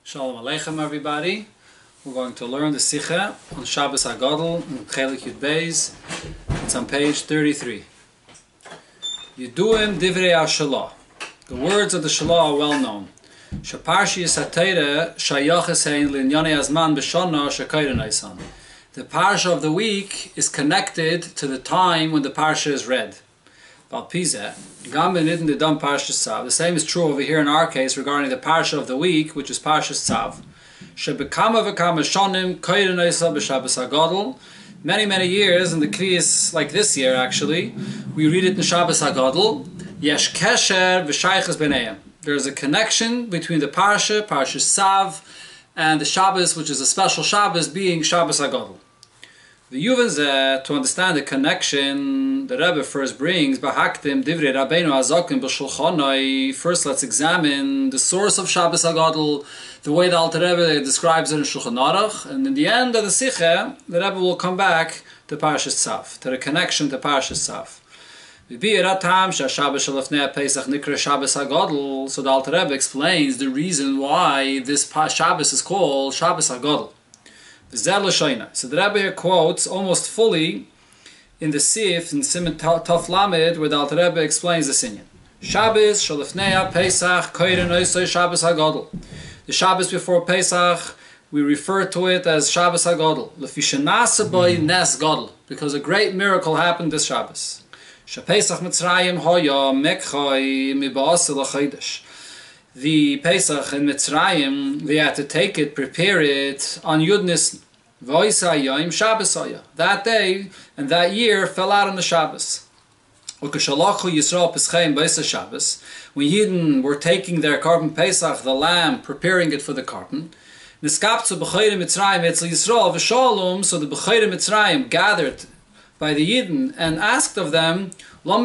Shalom Aleichem, everybody. We're going to learn the Sikha on Shabbos Hagadol in Chelek Yud Beis. It's on page 33. Yeduim Divrei HaShalah. The words of the Shalah are well known. Shaparshiyas HaTeirah Shayaches Hein L'Inyanei Hazman B'Shana Shekayren Eisan. The parsha of the week is connected to the time when the parsha is read. The same is true over here in our case regarding the parsha of the week, which is Parshas Tzav. Many years, and the Kli is like this year actually, we read it in Shabbos Hagadol. Yesh kesher v'shayches b'neihem. There's a connection between the parsha, Parshas Tzav, and the Shabbos, which is a special Shabbos, being Shabbos Hagadol. The Yuvan to understand the connection the Rebbe first brings, Bahaktim Divrei Rabbeinu Azokim B'Shulchanai. First, let's examine the source of Shabbos Hagadol, the way the Alter Rebbe describes it in Shulchan Aruch, and in the end of the Sikha, the Rebbe will come back to Parshas Tzav, to the connection to Parshas Tzav. So the Alter Rebbe explains the reason why this Shabbos is called Shabbos Hagadol. So the Rebbe here quotes almost fully in the Sif, in Siman Taf Lamed, where the Alter Rebbe explains the Sinyan. Shabbos Shalifnei Pesach Koyren Oisei Shabbos Hagadol. The Shabbos before Pesach, we refer to it as Shabbos Hagadol. Lefishanasa Boi Nes Gadol, because a great miracle happened this Shabbos. Shapesach Mitzrayim Hoya Mekchai Mibaas L'Chaydesh. The Pesach in Mitzrayim, they had to take it, prepare it on Yud Nisan. V'oisayim Shabbos Hoya. That day and that year fell out on the Shabbos. When Yidden were taking their Korban Pesach, the lamb, preparing it for the Korban, so the B'chayim Mitzrayim gathered by the Yidden and asked of them, what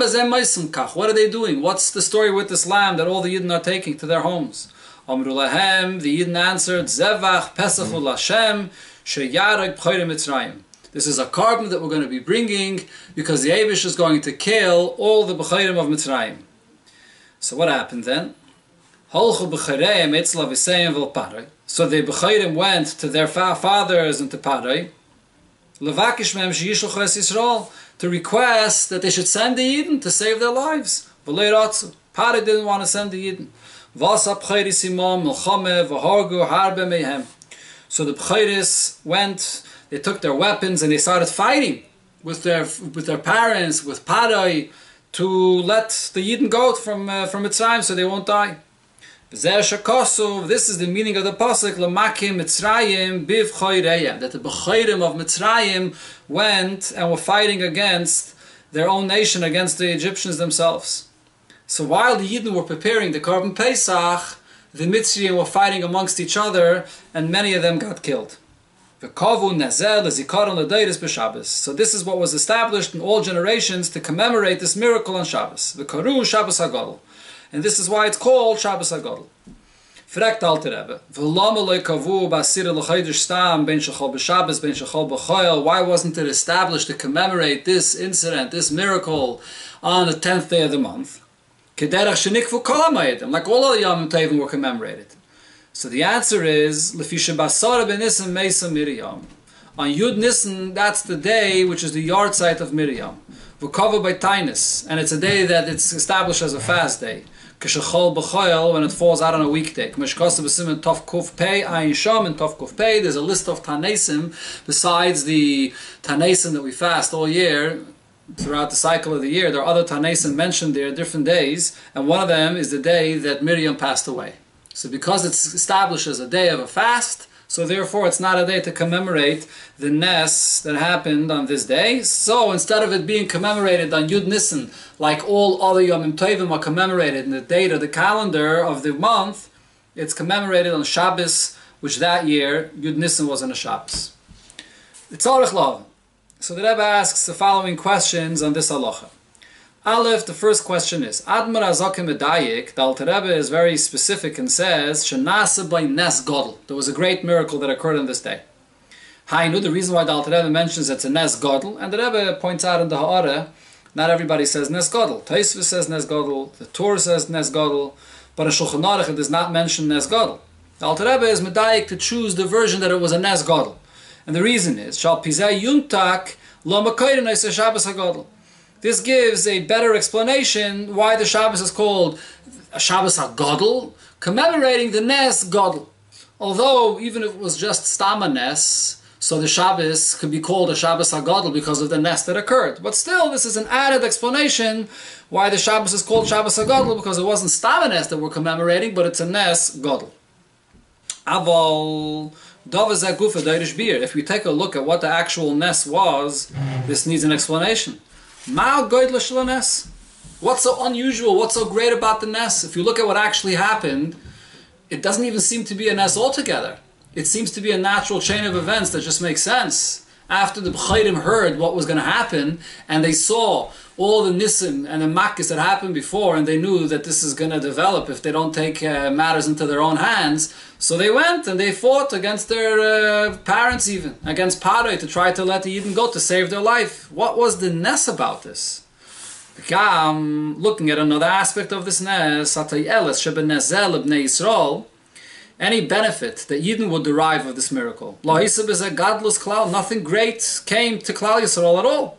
are they doing? What's the story with this lamb that all the Yidden are taking to their homes? Amru lahem, the Yidden answered, Zevach Pesach L'Lashem Sheyareg B'chayim Mitzrayim. This is a korban that we're going to be bringing because the Eibush is going to kill all the B'chayim of Mitzrayim. So what happened then? So the B'chayim went to their fathers and to Parai to request that they should send the Yidden to save their lives. Parai didn't want to send the Yidden. So the B'chayris went, they took their weapons and they started fighting with their parents, with Parai, to let the Yidden go from Mitzrayim so they won't die. This is the meaning of the pasuk L'makim Mitzrayim biv choyreyem, that the B'chayrim of Mitzrayim went and were fighting against their own nation, against the Egyptians themselves. So while the Yidden were preparing the Korban Pesach, the Mitzrayim were fighting amongst each other, and many of them got killed. So this is what was established in all generations to commemorate this miracle on Shabbos. The Karu Shabbos Hagadol. And this is why it's called Shabbos Hagadol. Fragt Alter Rebbe, why wasn't it established to commemorate this incident, this miracle, on the 10th day of the month? Like all other Yom Tovim were commemorated. So the answer is, on Yud Nisan, that's the day which is the yard site of Miriam. And it's a day that it's established as a fast day. When it falls out on a weekday. There's a list of Tanesim besides the Tanesim that we fast all year. Throughout the cycle of the year, there are other Tanesim mentioned there, different days, and one of them is the day that Miriam passed away. So because it's established as a day of a fast, so therefore it's not a day to commemorate the Nes that happened on this day. So instead of it being commemorated on Yud Nisan, like all other Yom Tovim are commemorated in the date of the calendar of the month, it's commemorated on Shabbos, which that year, Yud Nisan was on a Shabbos. It's Tzarech Lav. So the Rebbe asks the following questions on this halacha. Aleph, the first question is, Admar Azakim Edayik, the Alter Rebbe is very specific and says, Shenasa by Nes Gadol. There was a great miracle that occurred on this day. Hainu, the reason why the Alter Rebbe mentions it's a Nes Gadol, and the Rebbe points out in the Ha'ara, not everybody says Nes Gadol. Taisva says Nes Gadol, the Torah says Nes Gadol, but in Shulchan Aruch it does not mention Nes Gadol. The Alter Rebbe is medayik to choose the version that it was a Nes Gadol. And the reason is, Shal Pizay Yuntak Lo Makoyden Eis Shabbos Hagadol. This gives a better explanation why the Shabbos is called Shabbos Hagadol, commemorating the Nes Gadol. Although, even if it was just Stama Nes, so the Shabbos could be called a Shabbos Hagadol because of the Nes that occurred. But still, this is an added explanation why the Shabbos is called Shabbos Hagadol, because it wasn't Stama Nes that we're commemorating, but it's a Nes Gadol. Aval Dovazak Gufa Deirish Bir. If we take a look at what the actual Nes was, this needs an explanation. Ma'al Goydla Shel Nes. What's so unusual? What's so great about the Nes? If you look at what actually happened, it doesn't even seem to be a Nes altogether. It seems to be a natural chain of events that just makes sense. After the B'chayrim heard what was going to happen, and they saw all the Nisim and the Makkis that happened before, and they knew that this is going to develop if they don't take matters into their own hands, so they went and they fought against their parents, even against Paroi, to try to let the Yidden go to save their life. What was the Nes about this? Looking at another aspect of this Nes, any benefit that Yidden would derive of this miracle. Nothing great came to Klal Yisrael at all.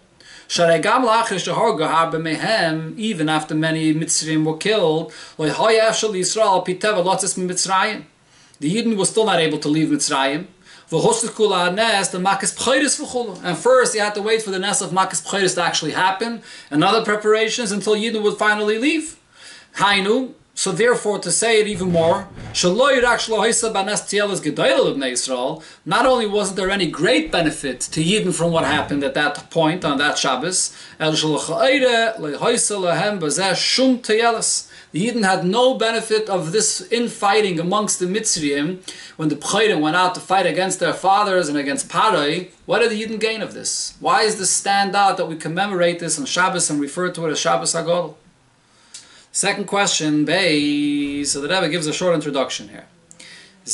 Even after many Mitzrayim were killed, the Yidden was still not able to leave Mitzrayim. And first, you had to wait for the Nes of Makis Pchayris to actually happen, and other preparations until Yidden would finally leave. Hainu. So therefore, to say it even more, not only wasn't there any great benefit to Yidden from what happened at that point on that Shabbos, the Yidden had no benefit of this infighting amongst the Mitzrayim when the B'chayrim went out to fight against their fathers and against Paroi. What did the Yidden gain of this? Why is this stand out that we commemorate this on Shabbos and refer to it as Shabbos Hagadol? Second question, Bay. So the Rebbe gives a short introduction here. The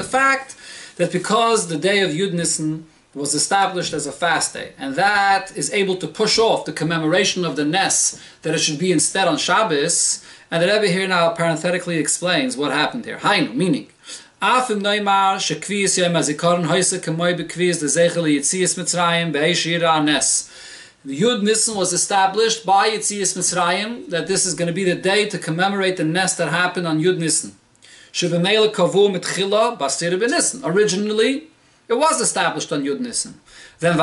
fact that because the day of Yud Nisan was established as a fast day, and that is able to push off the commemoration of the Nes, that it should be instead on Shabbos, and the Rebbe here now parenthetically explains what happened here. Hainu, meaning, the Yud Nisan was established by Yetzias Mitzrayim, that this is going to be the day to commemorate the Nes that happened on Yud Nisan. Originally, it was established on Yud Nisan. Then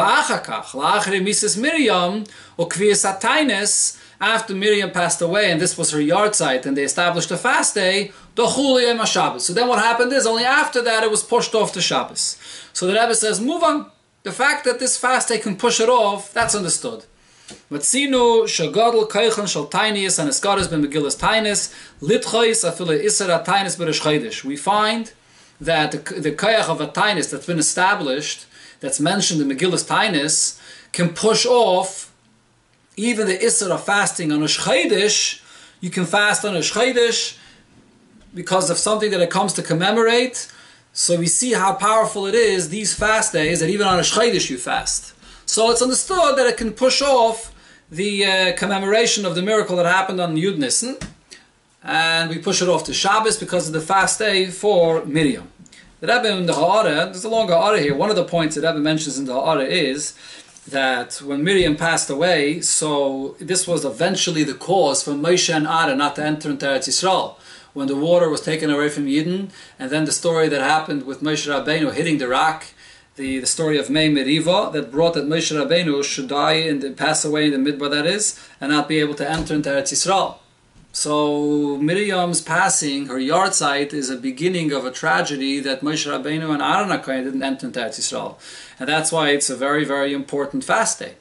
after Miriam passed away, and this was her yahrzeit, and they established a fast day, so then what happened is, only after that it was pushed off to Shabbos. So the Rebbe says, move on. The fact that this fast day can push it off, that's understood. But Sinu shagadol koichan shel tainis and eskaris ben megillas tainis litchois afile isera tainis berish chaydish. We find that the koich of a tainis that's been established, that's mentioned in Megillas Tainis, can push off even the isser of fasting on a Shchaydish. You can fast on a Shchaydish because of something that it comes to commemorate. So we see how powerful it is, these fast days, that even on a Shchaydish you fast. So it's understood that it can push off the commemoration of the miracle that happened on Yud Nisan, and we push it off to Shabbos because of the fast day for Miriam. The Rebbe in the Ha'ara, there's a long Ha'ara here. One of the points that Rebbe mentions in the Ha'ara is that when Miriam passed away, so this was eventually the cause for Moshe and Aaron not to enter into Eretz Yisrael. When the water was taken away from Yidden, and then the story that happened with Moshe Rabbeinu hitting the rock, the story of Mei Meriva, that brought that Moshe Rabbeinu should die and pass away in the midbar, that is, and not be able to enter into Eretz Yisrael. So Miriam's passing, her yahrzeit, is a beginning of a tragedy that Moshe Rabbeinu and Aaron HaKohen didn't enter into Eretz Yisrael. And that's why it's a very, very important fast day.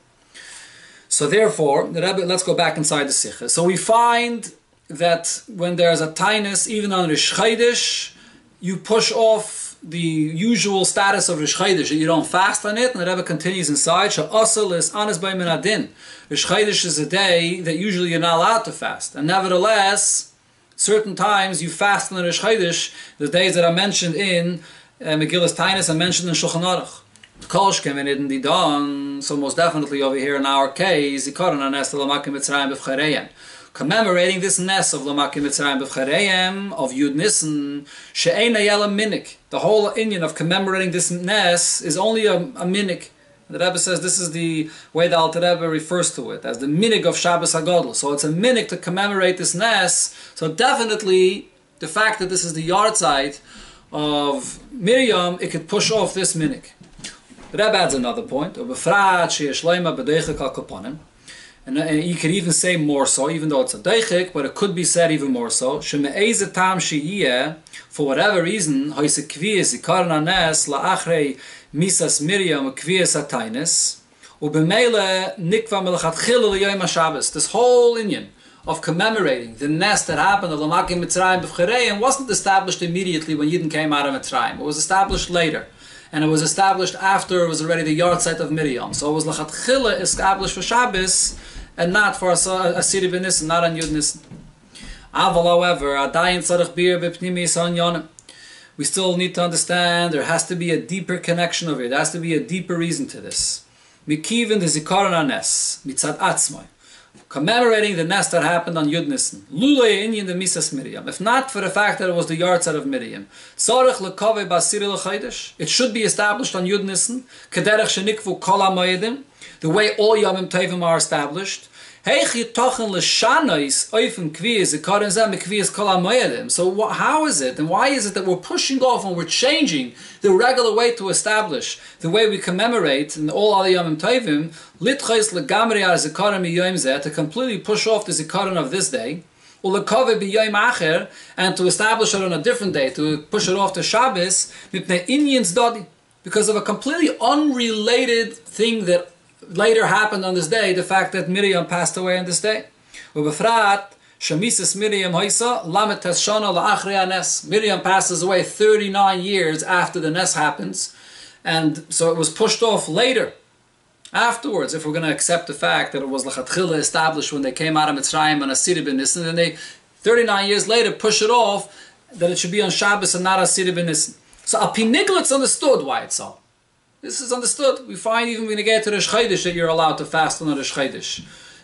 So therefore, the Rebbe, let's go back inside the Sikha. So we find that when there's a tainus, even on Rish Chodesh, you push off the usual status of Rish Chodesh, that you don't fast on it, and the Rebbe continues inside, Sha'asal is anas by min adin. Rish Chodesh is a day that usually you're not allowed to fast, and nevertheless, certain times you fast on the Rish Chodesh, the days that are mentioned in Megillas Tainis and mentioned in Shulchan Aruch. Kolshkem and in the dawn, so most definitely over here in our case, commemorating this Nes of Lamakim Mitzrayim B'Vchareim, of Yud Nissen, She'eina Yela Minik. The whole Indian of commemorating this Nes is only a minik. The Rebbe says this is the way the Alter Rebbe refers to it, as the minik of Shabbos Hagadol. So it's a minik to commemorate this Nes. So definitely, the fact that this is the yahrzeit of Miriam, it could push off this minik. The Rebbe adds another point. And you could even say more so, even though it's a deichik, but it could be said even more so. For whatever reason, misas Miriam kviyas ataynes, ubemele nikva melachatchila l'yom HaShabbos. This whole Inyan of commemorating the Nes that happened of Lamakim Mitzrayim B'Vchareim wasn't established immediately when Yidden came out of Mitzrayim. It was established later. And it was established after it was already the yahrzeit of Miriam. So it was l'chatchila established for Shabbos and not for Asiri ben Nissen, not on Yud Nissen. Aval, however, adayin tzarich bir b'pnimi yisan yonim. We still need to understand there has to be a deeper connection over here. There has to be a deeper reason to this. Mikivin the zikaron hanes mitzad atzmai, commemorating the Nes that happened on Yud Nissen. Lulei inyan the misas Miriam. If not for the fact that it was the yahrzeit of Miriam, tzarich lekave basiri l'chaydesh. It should be established on Yud Nissen. Kederech shenikvu kol hamoedim, the way all Yomim Tovim are established. So how is it and why is it that we're pushing off and we're changing the regular way to establish the way we commemorate in all other Yomim Tovim, to completely push off the Zikaron of this day, and to establish it on a different day, to push it off to Shabbos, because of a completely unrelated thing that later happened on this day, the fact that Miriam passed away on this day. Miriam passes away 39 years after the Nes happens, and so it was pushed off later, afterwards, if we're going to accept the fact that it was l'chatchila established when they came out of Mitzrayim on Asiri ben Nissen, and then they, 39 years later, push it off, that it should be on Shabbos and not Asiri ben Nissen. So Al Pi Nigla, it's understood why it's so. This is understood. We find even when you get to Rosh Chodesh that you're allowed to fast on Rosh Chodesh,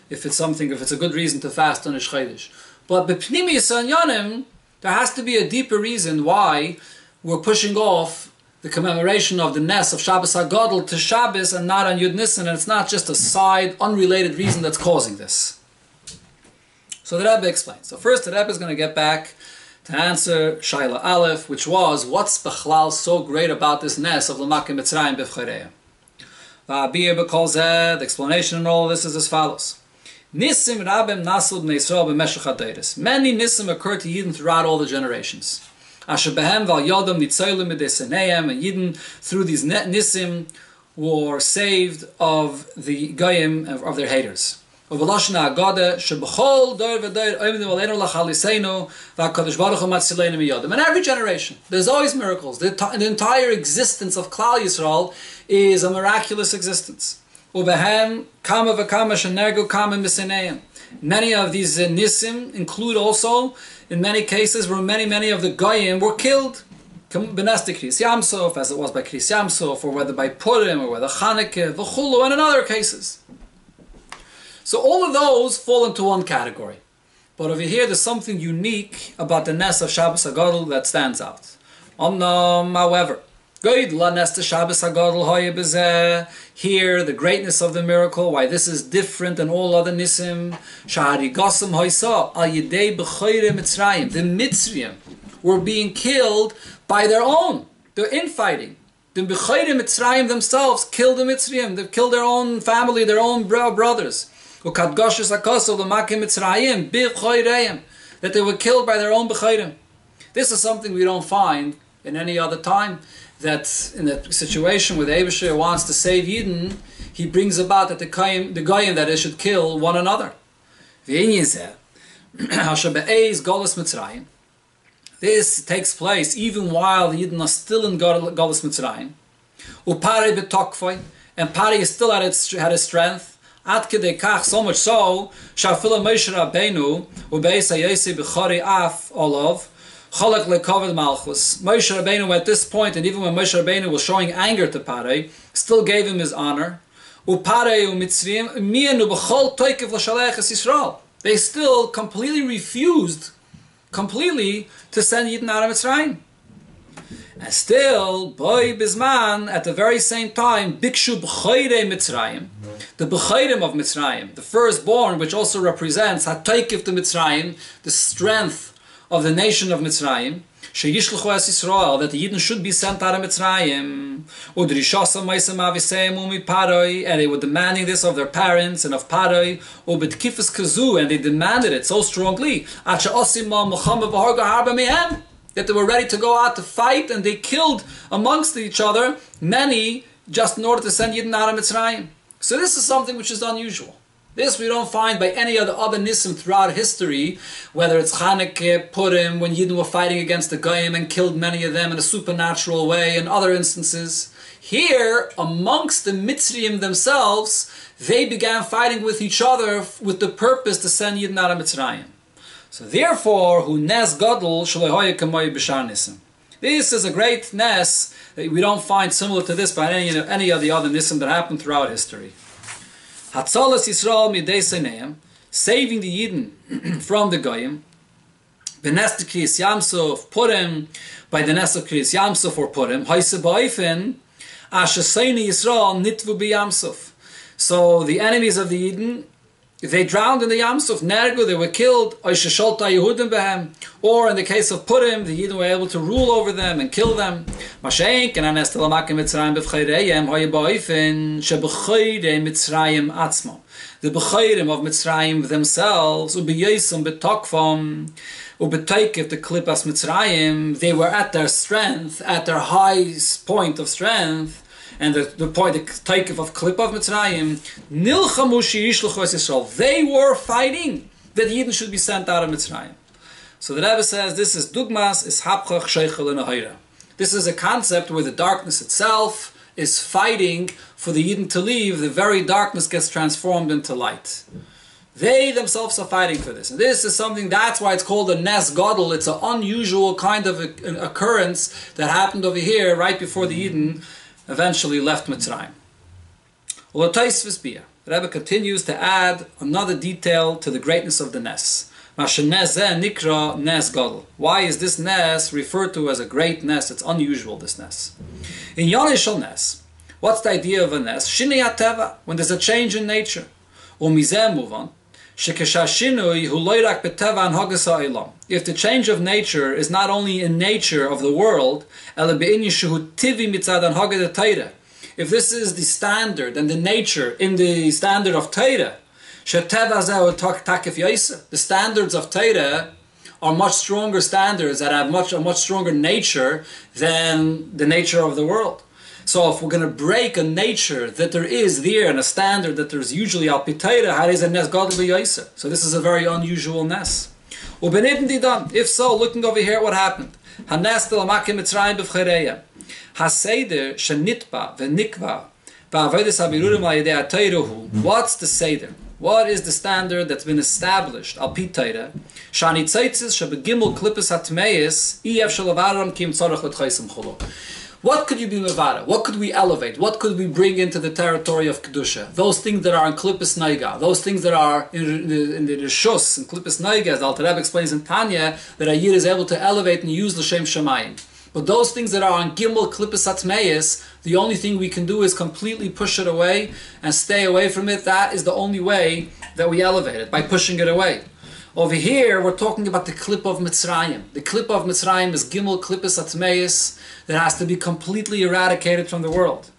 if it's a good reason to fast on Rosh Chodesh. But b'pnimi Yonim, there has to be a deeper reason why we're pushing off the commemoration of the Nes of Shabbos Hagadol to Shabbos and not on Yud Nissen, and it's not just a side, unrelated reason that's causing this. So the Rebbe explains. So first the Rebbe is going to get back to answer Shaila Aleph, which was, what's Bechlal so great about this Nes of Lamakim Mitzrayim B'Vchareim? The explanation in all of this is as follows. Nisim Rabim Nasud Neisrael B'Meshech HaDeiros. Many Nisim occurred to Yidden throughout all the generations. Asher Behem Val Yodam Nitzolim Mideseneim, and Yidden through these Nisim were saved of the Goyim, of their haters. In every generation, there's always miracles. The entire existence of Klal Yisrael is a miraculous existence. Many of these nisim include also, in many cases, where many of the Goyim were killed. As it was by Kris Yamsov, or whether by Purim, or whether Chanukah, V'chulu, and in other cases. So all of those fall into one category. But over here there's something unique about the Nes of Shabbos Hagadol that stands out. However, here the greatness of the miracle, why this is different than all other Nisim. The Mitzrayim were being killed by their own. They're infighting. The Mitzrayim themselves killed the Mitzrayim. They killed their own family, their own brothers. That they were killed by their own B'chayrim. This is something we don't find in any other time. That in a situation where the Eibusher wants to save Yidden, he brings about that the Goyim that they should kill one another. This takes place even while the Yidden are still in Golus Mitzrayim. And Pari still had his strength. Ad kedei kach, so much so, shafila Moshe Rabbeinu ubeis hayesi b'chari af olav cholek lekavod malchus. Moshe Rabbeinu at this point, and even when Moshe Rabbeinu was showing anger to Parei, still gave him his honor. They still completely refused to send Yidden out of Mitzrayim. And still, boy bisman, at the very same time, Bikshu B'choirei Mitzrayim, the B'choirim of Mitzrayim, the firstborn, which also represents HaToikif to Mitzrayim, the strength of the nation of Mitzrayim, Sheyishluchu es Yisrael, that the Yidden should be sent out of Mitzrayim, Udrishasa Maisem Aviseim Umi Paroi, and they were demanding this of their parents and of Paroi, Ubedkifes Kazu, and they demanded it so strongly, Acha Osima Muhammad V'Harga Harba Mehem, that they were ready to go out to fight, and they killed amongst each other many just in order to send Yidden out of Mitzrayim. So this is something which is unusual. This we don't find by any other nisim throughout history, whether it's Chanukah, Purim, when Yidden were fighting against the Goyim and killed many of them in a supernatural way, and other instances. Here, amongst the Mitzrayim themselves, they began fighting with each other with the purpose to send Yidden out of Mitzrayim. So therefore, hu nes gadol shlehoye kamoy b'shar nisim. This is a great nes that we don't find similar to this by any of the other nisim that happened throughout history. Hatzalas Yisrael midei seineim, saving the Yidden from the Goyim. B'nes de Kriyas Yamsuf Purim, by the nes of Kriyas Yamsuf or Purim. Hoyse ba'ofen asher seini Yisrael nitvu b'Yamsuf. So the enemies of the Yidden, they drowned in the Yamsuf, Nergu, they were killed, or in the case of Purim, the Yidden were able to rule over them and kill them. The B'chayrim of Mitzrayim themselves, they were at their strength, at their highest point of strength, and the point, the takeoff of Klip of Mitzrayim, Nilchamu she'yishluchu es Yisrael. They were fighting that Yidden should be sent out of Mitzrayim. So the Rebbe says this is Dugmas is Hapchach Sheichel in Ahira. This is a concept where the darkness itself is fighting for the Yidden to leave. The very darkness gets transformed into light. They themselves are fighting for this. And this is something, that's why it's called a Nes Gadol. It's an unusual kind of an occurrence that happened over here right before the Yidden eventually left Mitzrayim. The Rebbe continues to add another detail to the greatness of the Nes. Why is this Nes referred to as a great Nes? It's unusual, this Nes. In Yonishal Nes, what's the idea of a Nes? Shinei HaTeva, when there's a change in nature. If the change of nature is not only in nature of the world, if this is the standard and the nature in the standard of Torah, the standards of Torah are much stronger standards that have a much stronger nature than the nature of the world. So if we're going to break a nature that there is there and a standard that there's usually al pitayra, how is a nes gadol b'yoser? So this is a very unusual nes. If so, looking over here at what happened. Hanes telamakim mitzrayim b'vchereya. Haseder shenitba v'nikva ba'avodas habirurim la'yedei ha'teiruhu. What's the seder? What is the standard that's been established al pitayra? Shani tzeitzis shebegimel klippus hatmeis iyef shalavaram kim tzorach l'tchaisim cholo. What could you be mevara? What could we elevate? What could we bring into the territory of Kedusha? Those things that are in Klippus Naiga, those things that are in the Rishus, in Klippus Naiga, as the Alter Rebbe explains in Tanya, that a Yid is able to elevate and use L'Shem Shamayim. But those things that are on Gimel Klippus Atmeis, the only thing we can do is completely push it away and stay away from it. That is the only way that we elevate it, by pushing it away. Over here, we're talking about the Klip of Mitzrayim. The Klip of Mitzrayim is Gimel Klippus Atmeis, that has to be completely eradicated from the world.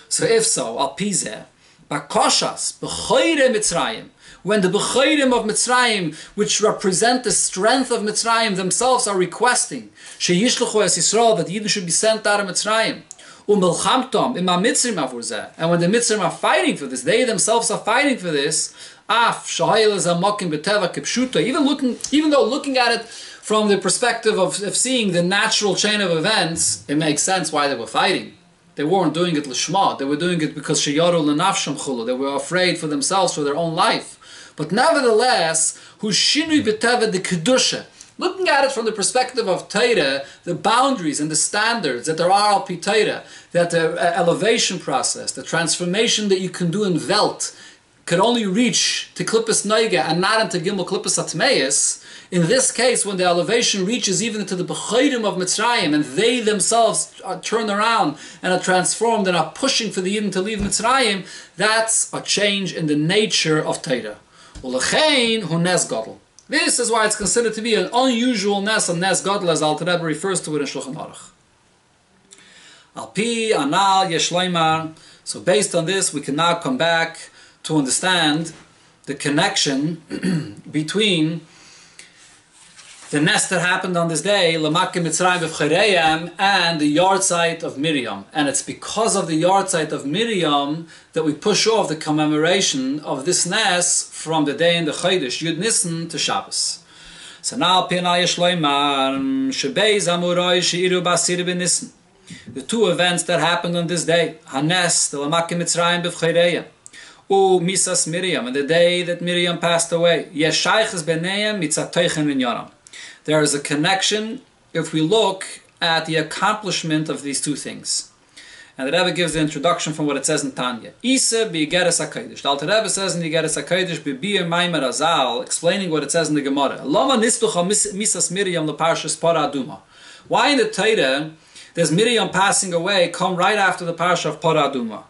So if so, al pizeh, bakoshas, b'choire Mitzrayim, when the b'choirim of Mitzrayim, which represent the strength of Mitzrayim themselves, are requesting, sheyishluchu es Yisrael, that Yidden should be sent out of Mitzrayim, u'melchamtom ima Mitzrim avur, and when the Mitzrim are fighting for this, they themselves are fighting for this, af shahayel zamokim b'teva kipshuta, even though looking at it from the perspective of seeing the natural chain of events, it makes sense why they were fighting. They weren't doing it l'shma. They were doing it because sheyaru l'nafsham chulu. They were afraid for themselves, for their own life. But nevertheless, hu shinui b'teva de kedusha, Looking at it from the perspective of Torah, the boundaries and the standards that there are al pi Torah, that the elevation process, the transformation that you can do in Welt, could only reach to Klippus Noiga and not into Gimel Klippus Atmeis. In this case, when the elevation reaches even into the Bechayrim of Mitzrayim, and they themselves are turned around and are transformed and are pushing for the Yidden to leave Mitzrayim, that's a change in the nature of Torah. Ulechein hu nes gadol. This is why it's considered to be an unusual nes, a nes gadol, as Alter Rebbe refers to it in Shulchan Aruch. Al pi anal yesh loymar. So based on this, we can now come back to understand the connection between the nest that happened on this day, Lamakim Mitzrayim B'Choreyam, and the yahrzeit of Miriam. And it's because of the yahrzeit of Miriam that we push off the commemoration of this nest from the day in the Chodesh, Yud Nisan, to Shabbos. So now, Pinay Shloimar, Shebeiz Amurai Sheiru Basir Ben Nisan. The two events that happened on this day, Hanes, the Lamakim Mitzrayim B'Choreyam, Misas Miriam, and the day that Miriam passed away. Yeshayches B'Neiam Mitzat Teichen V'Nyaram. There is a connection if we look at the accomplishment of these two things. And the Rebbe gives the introduction from what it says in Tanya. Isa b'Igeres HaKodesh. The Alter Rebbe says in the Igeres HaKodesh, b'Bir Maimer Azal, explaining what it says in the Gemara. Lama nispucha misas Miriam leparshas Para Aduma. Why in the Torah does Miriam passing away come right after the parsha of Para Aduma?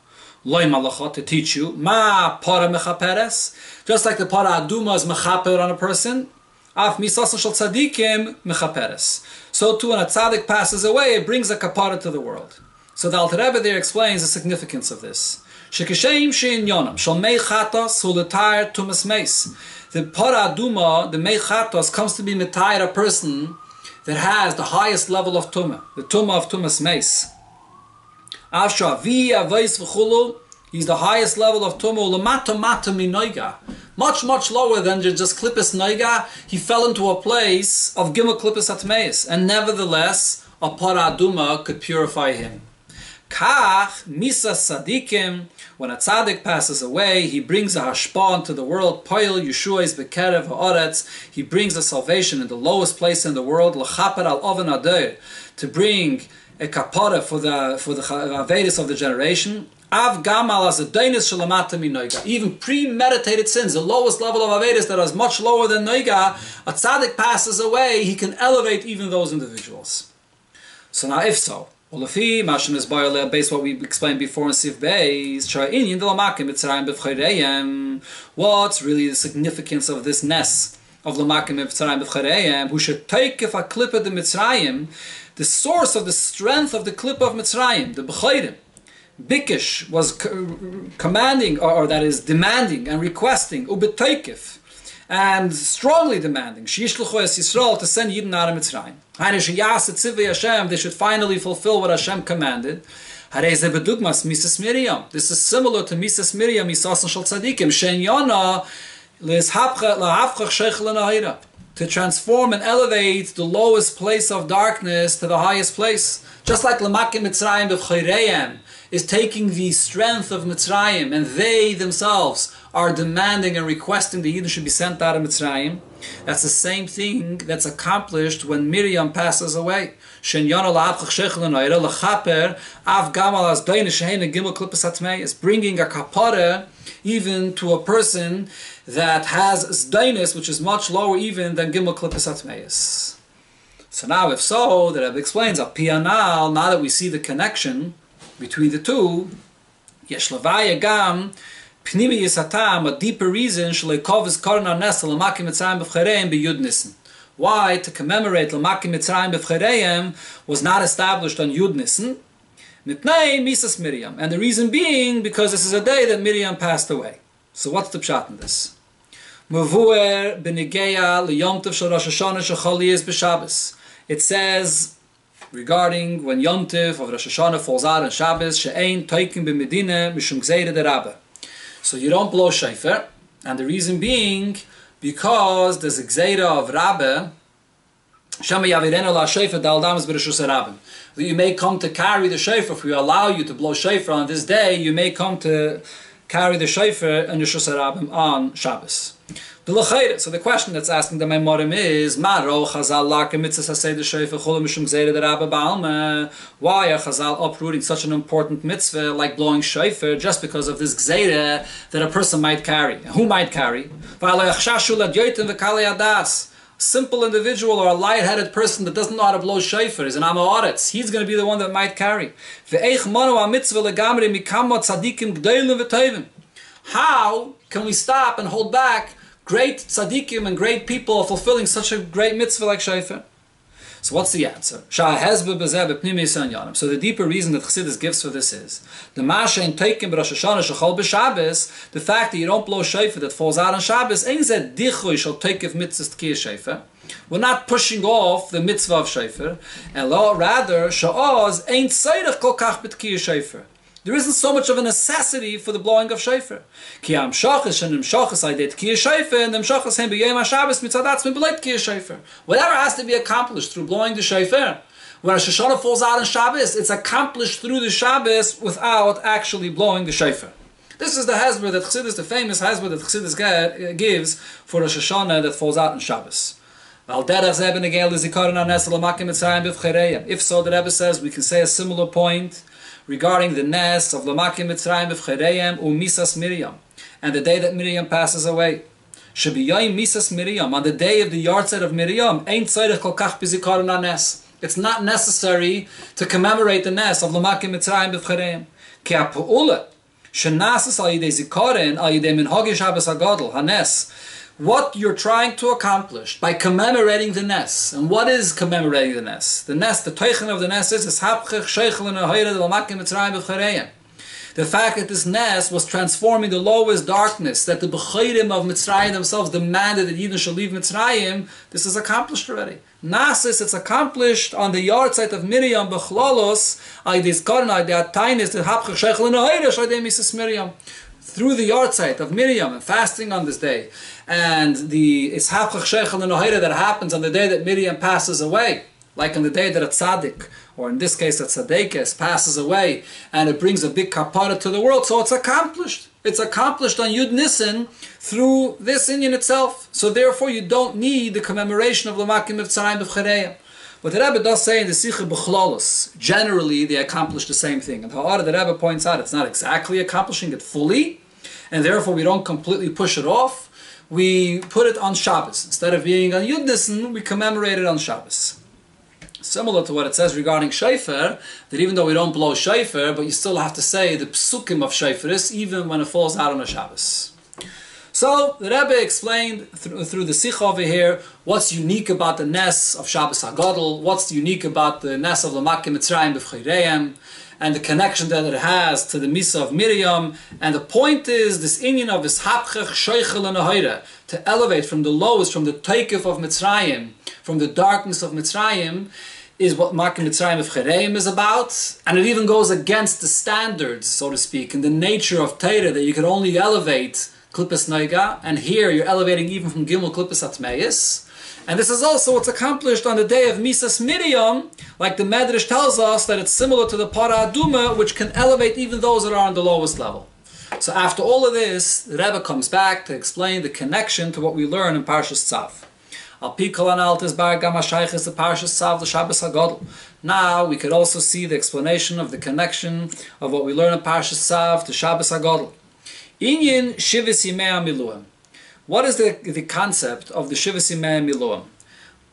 Loi malachot, to teach you. Ma Para mechaperes. Just like the Para Aduma is mechaper on a person, Af misas shel tzadikim mechaperes. So too, when a tzaddik passes away, it brings a kapara to the world. So the Alter Rebbe there explains the significance of this. Shekisheim shein yonam shel mei chatos hu l'tayr tumas meis. The para aduma, the mei chatos, comes to be metayr a person that has the highest level of tumah, the tumah of tumas meis. After avi avos v'chulu, he's the highest level of tumah l'mato mato minoiga. Much lower than just klippus noiga. He fell into a place of gimel klippus atmeis, and nevertheless a para aduma could purify him. Kach misas sadikim. When a tzaddik passes away, he brings a hashpah into the world. Poil Yeshua is bekerev haaretz. He brings a salvation in the lowest place in the world. L'chaper al oven ader, to bring a kapara for the avedis of the generation. Av gamal as a dainis shalamata minoiga. Even premeditated sins, the lowest level of avedis that is much lower than noiga, a tzaddik passes away, he can elevate even those individuals. So now, if so, based on what we explained before in Sif Beis, what's really the significance of this ness of Lamakim Mitzrayim B'Choreyam, who should take if a clip of the Mitzrayim, the source of the strength of the clip of Mitzrayim, the B'Chayrim. Bikish was commanding, or that is demanding and requesting, ubetaikif, and strongly demanding, Shishluchu es Yisrael, to send Yidden out of Mitzrayim. They should finally fulfill what Hashem commanded. This is similar to Misas Miriam, Misas Shel Tzadikim, Shen Yona to transform and elevate the lowest place of darkness to the highest place. Just like Lamakim Mitzrayim B'Choreyam is taking the strength of Mitzrayim, and they themselves are demanding and requesting the Yidden should be sent out of Mitzrayim. That's the same thing that's accomplished when Miriam passes away. Is bringing a kapara even to a person that has zdainis, which is much lower even than gimel klippus atmeis. So now, if so, the Rebbe explains, now that we see the connection between the two, yesh levaya gam pnimi yisatam, a deeper reason shleikov is karna nes lamakim mitzrayim b'Choreyam b'Yud Nisan. Why to commemorate lamakim mitzrayim b'Choreyam was not established on Yud Nisan, mitnei misas Miriam, and the reason being because this is a day that Miriam passed away. So what's the pshat in this? Mavuer b'nigeya liyom tov shel Rosh Hashanah shechol yis b'Shabbos. It says regarding when Yom Tov of Rosh Hashanah falls out on Shabbos, she'ein toikim b'medina mishum gzeira derabba. So you don't blow shofar, and the reason being because there's a gzeira of Rabbe, shema yavirenu la shofar dal damas b'reshus Rabbim. That you may come to carry the shofar. If we allow you to blow shofar on this day, you may come to carry the shofar and Reshus Rabbim on Shabbos. So the question that's asking the Maimorim is, why are Chazal uprooting such an important mitzvah like blowing shofar just because of this gzeira that a person might carry? Who might carry? Simple individual or a light-headed person that doesn't know how to blow shofar is an amaretz. He's going to be the one that might carry. How can we stop and hold back great tzaddikim and great people fulfilling such a great mitzvah like shofar? So what's the answer? So the deeper reason that Chassidus gives for this is the fact that you don't blow shofar that falls out on Shabbos. We're not pushing off the mitzvah of shofar, and rather there isn't so much of a necessity for the blowing of shofar. Whatever has to be accomplished through blowing the shofar, when Rosh Hashanah falls out on Shabbos, it's accomplished through the Shabbos without actually blowing the shofar. This is the hezbollah that Chassidus, the famous hezbollah that Chassidus gives for Rosh Hashanah that falls out on Shabbos. If so, the Rebbe says we can say a similar point regarding the nes of Lamakim Mitzrayim B'Chereim U'Misas Miriam, and the day that Miriam passes away. Shebiyayim Misas Miriam, on the day of the yahrzeit of Miriam, Ein Tzorech Kol Kach B'Zikaron HaNes. It's not necessary to commemorate the nes of Lamakim Mitzrayim B'Chereim. Ki ha'pu'ula shenasis al yidei zikaron al yidei minhagi Shabbos Hagadol HaNes. What you're trying to accomplish by commemorating the Nes. And what is commemorating the Nes? The Nes, the teichen of the Nes is the fact that this Nes was transforming the lowest darkness, that the B'chayrim of Mitzrayim themselves demanded that Yidden should leave Mitzrayim. This is accomplished already. Nasis, it's accomplished on the yahrzeit of Miriam, B'chlolos, Aydis Korna, Aydis Tainis, the Hapchach Sheichel and Ahayra, Shaydei Misas Miriam. Through the yahrzeit of Miriam and fasting on this day, and the Ishapchach Sheichel and Ohira that happens on the day that Miriam passes away, like on the day that a tzaddik, or in this case a tzaddikes, passes away, and it brings a big kapara to the world, so it's accomplished. It's accomplished on Yud Nisan through this inyan itself. So therefore you don't need the commemoration of Lamakim Mitzrayim B'Chereim. What the Rebbe does say in the Sicha B'Chlolos, generally they accomplish the same thing. And however the Rebbe points out, it's not exactly accomplishing it fully, and therefore we don't completely push it off. We put it on Shabbos. Instead of being on Yud Nisan, we commemorate it on Shabbos. Similar to what it says regarding shofar, that even though we don't blow shofar, but you still have to say the psukim of shofaris, even when it falls out on a Shabbos. So the Rebbe explained through the Sikha over here what's unique about the Nes of Shabbos Hagadol, what's unique about the Nes of Lamakim Mitzrayim B'Chereim, and the connection that it has to the Misa of Miriam. And the point is this inyan of Ishapchach Sheichel and Ahayra, to elevate from the lowest, from the Teikef of Mitzrayim, from the darkness of Mitzrayim, is what Makim Mitzrayim B'Chereim is about. And it even goes against the standards, so to speak, in the nature of Torah, that you can only elevate Klippus Noiga, and here you're elevating even from Gimel Klippus Atmeis. And this is also what's accomplished on the day of Misas Miriam, like the Medrash tells us that it's similar to the Para Aduma, which can elevate even those that are on the lowest level. So after all of this, the Rebbe comes back to explain the connection to what we learn in Parshas Tzav. Al pi kol analtis bar gam hashayches the Parshas Tzav the Shabbos Hagadol. Now we could also see the explanation of the connection of what we learn in Parshas Tzav to Shabbos Hagadol. Inyan Shivas Yimei Miluim. What is the concept of the Shivas Yimei Miluim?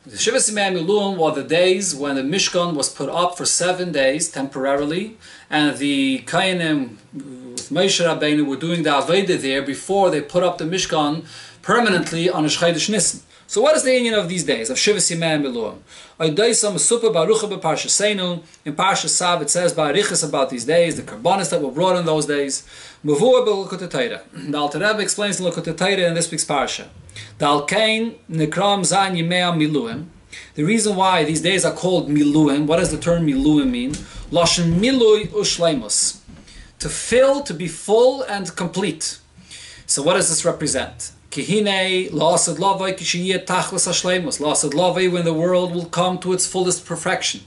The Shivas Yimei Miluim were the days when the Mishkan was put up for 7 days temporarily, and the Kayanim with Moshe Rabbeinu were doing the Aveda there before they put up the Mishkan permanently on a Chodesh Nisan. So what is the inyan of these days, of Shivas Yimei Miluim? In Parshas Tzav it says Ba'arichas about these days, the Karbanis that were brought in those days. Mavur b'Lekkuti Torah. The Alter Rebbe explains Lekkuti Torah in this week's Parsha. Dalkein Nikram Zayin Yimei Miluim. The reason why these days are called Miluim, what does the term Miluim mean? Lashon Milui Ushleimus. To fill, to be full and complete. So what does this represent? Kihine la'asad lavai kishiyeh tachlis hashleimus. La'asad lavai, when the world will come to its fullest perfection.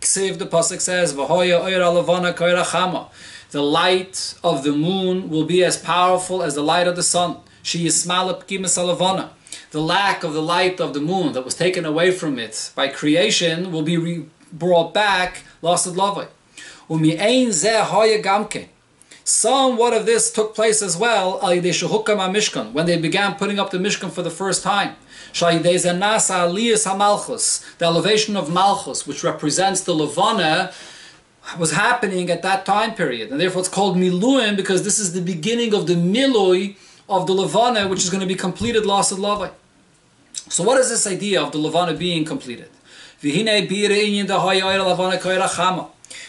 Ksiv, the pasuk says, v'hoya oira lavana koira chama. The light of the moon will be as powerful as the light of the sun. She is smala pkimis alavana. The lack of the light of the moon that was taken away from it by creation will be brought back, lasted lavai. Umi'ein zeh haya gamke. Somewhat of this took place as well when they began putting up the Mishkan for the first time. The elevation of Malchus, which represents the Levana, was happening at that time period. And therefore it's called Miluim, because this is the beginning of the Milui of the Levana, which is going to be completed Lasad Lavai. So what is this idea of the Levana being completed?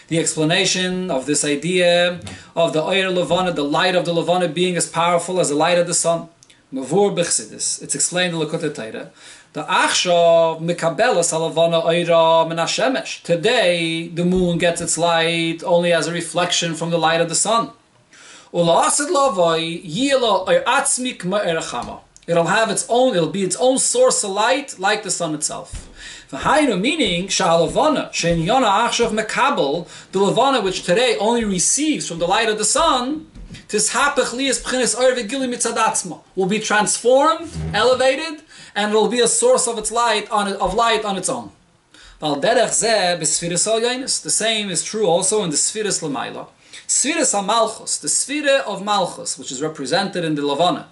The explanation of this idea of the Oyer Levana, the light of the Levana being as powerful as the light of the sun. Mavur b'Chassidus. It's explained in Lekkuti siches Chelek. The Achshav mekabelas haLevana Oyra min hashemesh. Today, the moon gets its light only as a reflection from the light of the sun. Ula'asad lavai yilo oy atzmi k'ma erachama. It'll have its own. It'll be its own source of light, like the sun itself. Meaning, Shahalavana, Shenyana Achshav Mekabel, the Levana which today only receives from the light of the sun, will be transformed, elevated, and it will be a source of its light on its own. The same is true also in the Sfiras Lamaila. Sfiras HaMalchus, the Sfira of Malchus, which is represented in the Levana.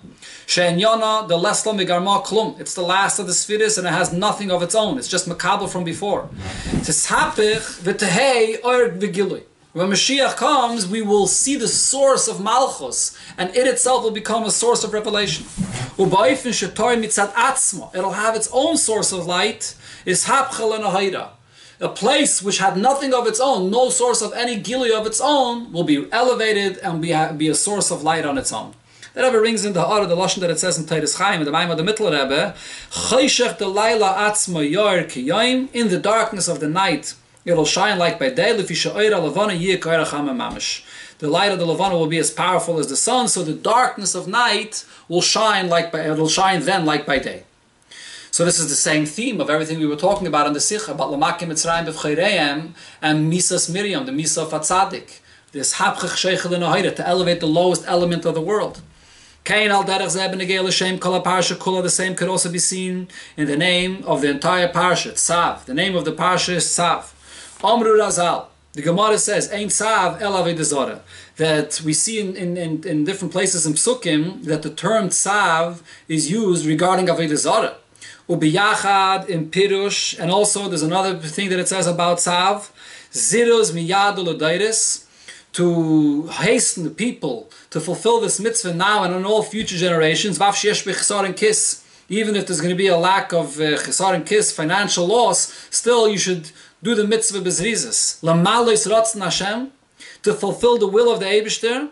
She'enyana, the Lesla Megarma Klum. It's the last of the Sfiras and it has nothing of its own. It's just Makabel from before. Tishapich v'tehei or v'gilui. When Mashiach comes, we will see the source of Malchus, and it itself will become a source of revelation. U'ba'ifin she'tor mitzad atzma. It'll have its own source of light. Is hapchel and ahira. A place which had nothing of its own, no source of any gili of its own, will be elevated and be a source of light on its own. That Rebbe brings in the lashon that it says in Teres Chaim, in the Maimon of the Mittel Rebbe, Chayshech de Laila Atzma Yor Kiyayim, in the darkness of the night, it will shine like by day. The light of the Levana will be as powerful as the sun, so the darkness of night will shine then like by day. So this is the same theme of everything we were talking about in the Sikha, about Lamakim Mitzrayim B'Vcheireim and Misas Miriam, the Misa of Atzadik, this Hapchach Sheichel in Ahira, to elevate the lowest element of the world. Kain al derech zeh b'negei l'shem kol ha'parsha kula, the same could also be seen in the name of the entire parsha, Tzav. The name of the parsha is Tzav. Amru Razal. The Gemara says, Ein Tzav el Avodah Zarah. That we see in different places in Psukim that the term Tzav is used regarding Avodah Zarah. Ubiyachad in Pirush, and also there's another thing that it says about Tzav, Ziruz miyad l'dairis, to hasten the people to fulfill this mitzvah now and in all future generations. Vav sheyesh b'chesar and kiss, even if there's going to be a lack of chesar and kiss, financial loss, still you should do the mitzvah bezrizas. L'malos ratzon Hashem, to fulfill the will of the Eibishter.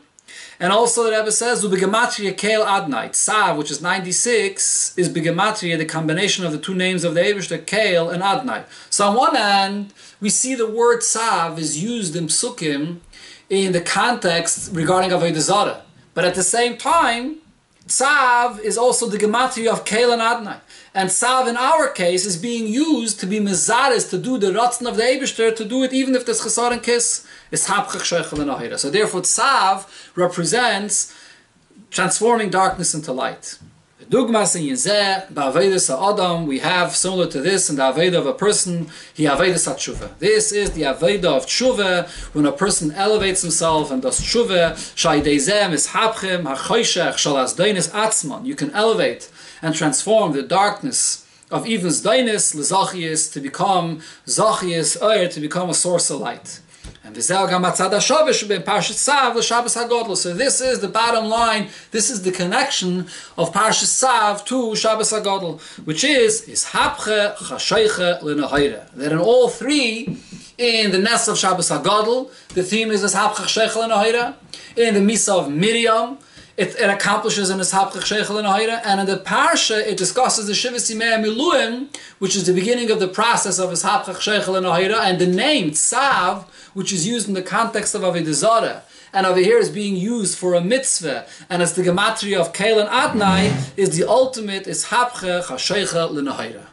And also the Rebbe says, U'begematria Keil Adnai. Tzav, which is 96, is begematria, the combination of the two names of the Eibishter, Keil and Adnai. So on one hand, we see the word Tzav is used in Psukim in the context regarding Avodah Zarah. But at the same time, Tzav is also the gematria of Keil and Adnai. And Tzav in our case is being used to be mezaris, to do the ratzon of the Eibishter, to do it even if there's chesar and kiss. It's hapchach sheichel and ahira. So therefore Tzav represents transforming darkness into light. Dugmas in Yezeh, ba'avedas ha'adam, we have similar to this in the aveda of a person, he avedas ha'tshuva. This is the aveda of tshuva, when a person elevates himself and does tshuva, sha'idezem is hapchem, ha'choshech, shalazdoinis atzman. You can elevate and transform the darkness of even zdainis, l'zachias, to become zachias, to become a source of light. And so this is the bottom line, this is the connection of Parshas Tzav to Shabbos Hagadol, which is hapche chashayche l'nahayre. That in all three, in the nest of Shabbos Hagadol, the theme is hapche chashayche l'nahayre. In the Misa of Miriam, it accomplishes in hapche chashayche l'nahayre. And in the Parsha, it discusses the Shivas Yimei Miluim, which is the beginning of the process of hapche chashayche l'nahayre, and the name Tzav, which is used in the context of Avodah Zarah, and over here is being used for a mitzvah, and as the gematria of Keil and Adnai, is the ultimate, is hapche chashayche l'nahayre.